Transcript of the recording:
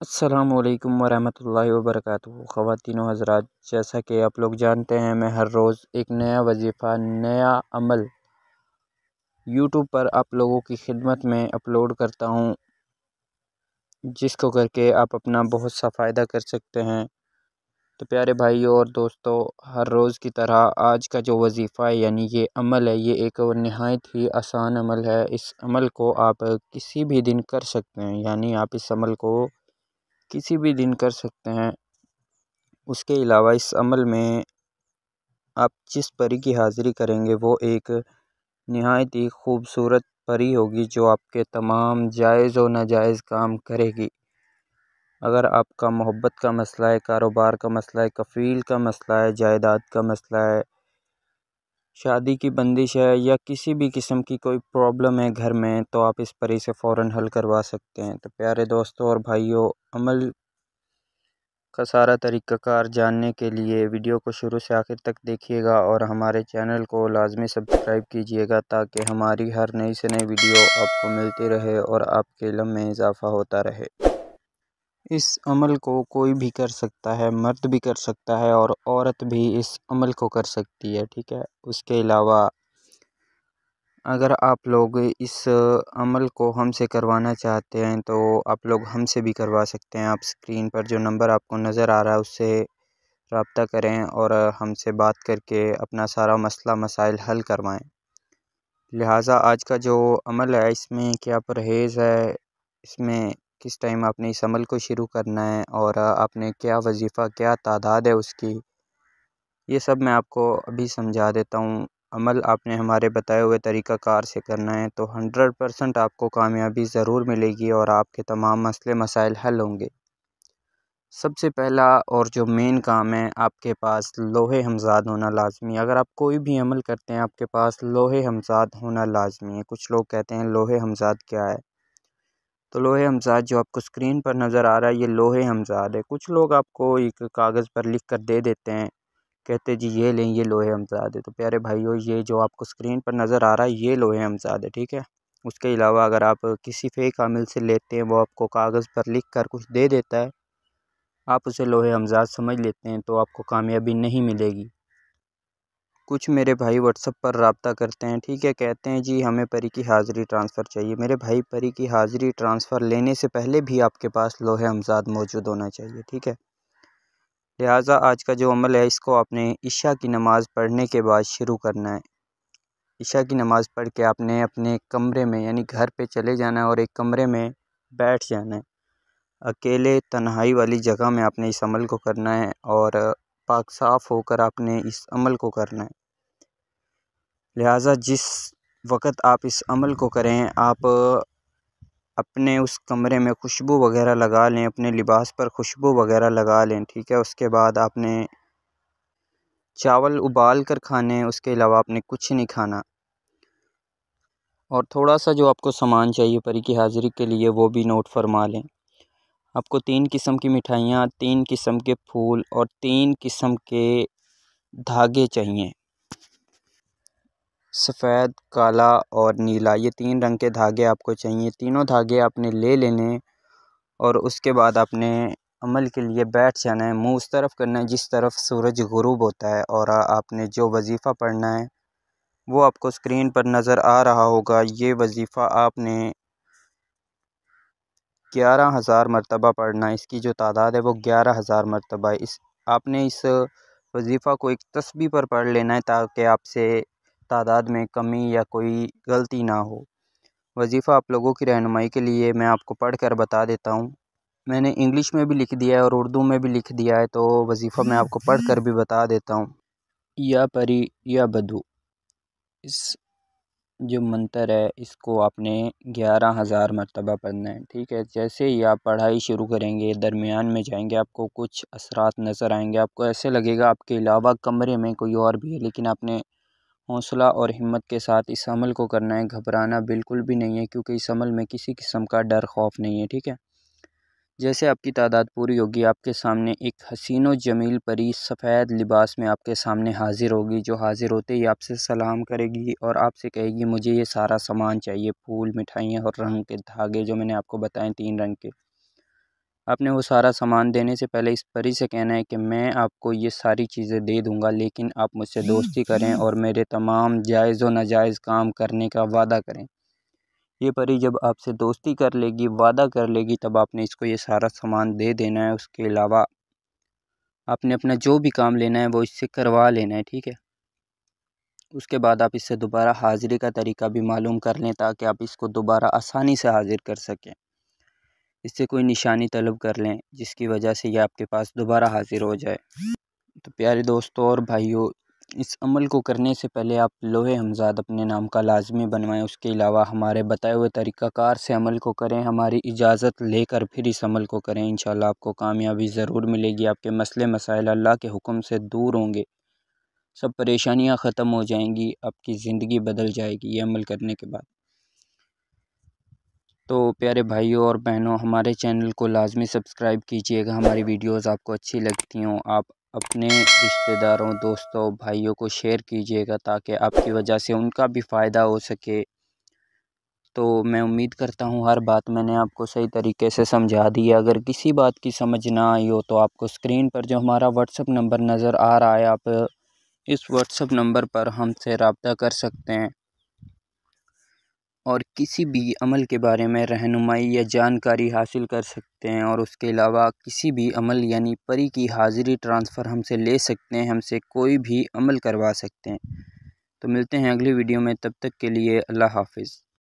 अस्सलामुअलैकुम वरहमतुल्लाहि वबरकातुहू। ख़वातीन व हज़रात, जैसा कि आप लोग जानते हैं, मैं हर रोज़ एक नया वजीफ़ा, नया अमल यूट्यूब पर आप लोगों की खिदमत में अपलोड करता हूं, जिसको करके आप अपना बहुत सा फ़ायदा कर सकते हैं। तो प्यारे भाइयों और दोस्तों, हर रोज़ की तरह आज का जो वजीफ़ा है यानी ये अमल है, ये एक नहायत ही आसान अमल है। इस अमल को आप किसी भी दिन कर सकते हैं, यानी आप इस अमल को किसी भी दिन कर सकते हैं। उसके अलावा इस अमल में आप जिस परी की हाज़िरी करेंगे वो एक नहायत ही खूबसूरत परी होगी, जो आपके तमाम जायज़ व नाजायज़ काम करेगी। अगर आपका मोहब्बत का मसला है, कारोबार का मसला है, कफ़ील का मसला है, जायदाद का मसला है, शादी की बंदिश है, या किसी भी किस्म की कोई प्रॉब्लम है घर में, तो आप इस परी से फ़ौरन हल करवा सकते हैं। तो प्यारे दोस्तों और भाइयों, अमल का सारा तरीक़ाकार जानने के लिए वीडियो को शुरू से आखिर तक देखिएगा और हमारे चैनल को लाज़मी सब्सक्राइब कीजिएगा, ताकि हमारी हर नई से नई वीडियो आपको मिलती रहे और आपके इल्म में इजाफ़ा होता रहे। इस अमल को कोई भी कर सकता है, मर्द भी कर सकता है और औरत भी इस अमल को कर सकती है, ठीक है। उसके अलावा अगर आप लोग इस अमल को हमसे करवाना चाहते हैं, तो आप लोग हमसे भी करवा सकते हैं। आप स्क्रीन पर जो नंबर आपको नज़र आ रहा है उससे रब्ता करें और हमसे बात करके अपना सारा मसला मसाइल हल करवाएं। लिहाजा आज का जो अमल है, इसमें क्या परहेज़ है, इसमें किस टाइम आपने इस अमल को शुरू करना है और आपने क्या वजीफ़ा, क्या तादाद है उसकी, ये सब मैं आपको अभी समझा देता हूँ। अमल आपने हमारे बताए हुए तरीक़ाकार से करना है, तो 100% आपको कामयाबी ज़रूर मिलेगी और आपके तमाम मसले मसाइल हल होंगे। सबसे पहला और जो मेन काम है, आपके पास लोहे हमज़ाद होना लाज़मी है। अगर आप कोई भी अमल करते हैं, आपके पास लोहे हमज़ाद होना लाज़मी है। कुछ लोग कहते हैं लोहे हमज़ाद क्या है? तो लोहे हमज़ाद जो आपको स्क्रीन पर नज़र आ रहा है, ये लोहे हमज़ाद है। कुछ लोग आपको एक कागज़ पर लिख कर दे देते हैं, कहते जी ये लें, ये लोहे हमज़ाद है। तो प्यारे भाइयों, ये जो आपको स्क्रीन पर नज़र आ रहा है, ये लोहे हमज़ाद है, ठीक है। उसके अलावा अगर आप किसी फ़ेक आमिल से लेते हैं, वो आपको कागज़ पर लिख कर कुछ दे देता है, आप उसे लोहे हमज़ाद समझ लेते हैं, तो आपको कामयाबी नहीं मिलेगी। कुछ मेरे भाई व्हाट्सएप पर रब्ता करते हैं, ठीक है, कहते हैं जी हमें परी की हाज़िरी ट्रांसफ़र चाहिए। मेरे भाई, परी की हाज़िरी ट्रांसफ़र लेने से पहले भी आपके पास लोहे हमज़ाद मौजूद होना चाहिए, ठीक है। लिहाजा आज का जो अमल है, इसको आपने इशा की नमाज़ पढ़ने के बाद शुरू करना है। इशा की नमाज़ पढ़ के आपने अपने कमरे में यानी घर पे चले जाना है और एक कमरे में बैठ जाना है। अकेले तन्हाई वाली जगह में आपने इस अमल को करना है और पाक साफ़ होकर आपने इस अमल को करना है। लिहाजा जिस वक़्त आप इस अमल को करें, आप अपने उस कमरे में खुशबू वग़ैरह लगा लें, अपने लिबास पर खुशबू वग़ैरह लगा लें, ठीक है। उसके बाद आपने चावल उबाल कर खाने हैं, उसके अलावा आपने कुछ नहीं खाना। और थोड़ा-सा जो आपको सामान चाहिए परी की हाज़िरी के लिए, वो भी नोट फ़रमा लें। आपको 3 किस्म की मिठाइयाँ, 3 किस्म के फूल और 3 किस्म के धागे चाहिए। सफ़ेद, काला और नीला, ये 3 रंग के धागे आपको चाहिए। तीनों धागे आपने ले लेने और उसके बाद आपने अमल के लिए बैठ जाना है। मुँह उस तरफ करना है जिस तरफ सूरज ग़ुरूब होता है और आपने जो वजीफ़ा पढ़ना है, वो आपको स्क्रीन पर नज़र आ रहा होगा। ये वजीफ़ा आपने 11,000 मरतबा पढ़ना है। इसकी जो तादाद है वो 11,000 मरतबा है। आपने इस वजीफ़ा को एक तस्बीह पर पढ़ लेना है, ताकि आपसे तादाद में कमी या कोई गलती ना हो। वजीफ़ा आप लोगों की रहनुमाई के लिए मैं आपको पढ़ कर बता देता हूँ। मैंने इंग्लिश में भी लिख दिया है और उर्दू में भी लिख दिया है, तो वजीफ़ा मैं आपको पढ़ कर भी बता देता हूँ। या परी या बधू, इस जो मंतर है, इसको आपने 11,000 मरतबा पढ़ना है, ठीक है। जैसे ही आप पढ़ाई शुरू करेंगे, दरमियान में जाएंगे, आपको कुछ असरात नज़र आएंगे। आपको ऐसे लगेगा आपके अलावा कमरे में कोई और भी है, लेकिन आपने हौसला और हिम्मत के साथ इस अमल को करना है। घबराना बिल्कुल भी नहीं है, क्योंकि इस अमल में किसी किस्म का डर खौफ नहीं है, ठीक है। जैसे आपकी तादाद पूरी होगी, आपके सामने एक हसीन व जमील परी सफ़ेद लिबास में आपके सामने हाज़िर होगी, जो हाज़िर होते ही आपसे सलाम करेगी और आपसे कहेगी मुझे ये सारा सामान चाहिए, फूल, मिठाइयाँ और रंग के धागे जो मैंने आपको बताए 3 रंग के। आपने वो सारा सामान देने से पहले इस परी से कहना है कि मैं आपको ये सारी चीज़ें दे दूँगा, लेकिन आप मुझसे दोस्ती करें और मेरे तमाम जायज़ व नाजायज़ काम करने का वादा करें। ये परी जब आपसे दोस्ती कर लेगी, वादा कर लेगी, तब आपने इसको ये सारा सामान दे देना है। उसके अलावा आपने अपना जो भी काम लेना है वो इससे करवा लेना है, ठीक है। उसके बाद आप इससे दोबारा हाज़िरी का तरीका भी मालूम कर लें, ताकि आप इसको दोबारा आसानी से हाज़िर कर सकें। इससे कोई निशानी तलब कर लें जिसकी वजह से ये आपके पास दोबारा हाज़िर हो जाए। तो प्यारे दोस्तों और भाइयों, इस अमल को करने से पहले आप लोहे हमज़ाद अपने नाम का लाज़मी बनवाएं। उसके अलावा हमारे बताए हुए तरीक़ाकार से अमल को करें, हमारी इजाज़त लेकर फिर इस अमल को करें। इंशाअल्लाह आपको कामयाबी ज़रूर मिलेगी। आपके मसले मसाइल अल्लाह के हुक्म से दूर होंगे, सब परेशानियाँ ख़त्म हो जाएंगी, आपकी ज़िंदगी बदल जाएगी ये अमल करने के बाद। तो प्यारे भाइयों और बहनों, हमारे चैनल को लाज़मी सब्सक्राइब कीजिएगा। हमारी वीडियोस आपको अच्छी लगती हों, आप अपने रिश्तेदारों, दोस्तों, भाइयों को शेयर कीजिएगा, ताकि आपकी वजह से उनका भी फ़ायदा हो सके। तो मैं उम्मीद करता हूँ हर बात मैंने आपको सही तरीके से समझा दी है। अगर किसी बात की समझ ना आई हो तो आपको स्क्रीन पर जो हमारा व्हाट्सअप नंबर नज़र आ रहा है, आप इस व्हाट्सअप नंबर पर हमसे रब्ता कर सकते हैं और किसी भी अमल के बारे में रहनुमाई या जानकारी हासिल कर सकते हैं। और उसके अलावा किसी भी अमल यानी परी की हाज़िरी ट्रांसफ़र हमसे ले सकते हैं, हमसे कोई भी अमल करवा सकते हैं। तो मिलते हैं अगली वीडियो में, तब तक के लिए अल्लाह हाफ़िज़।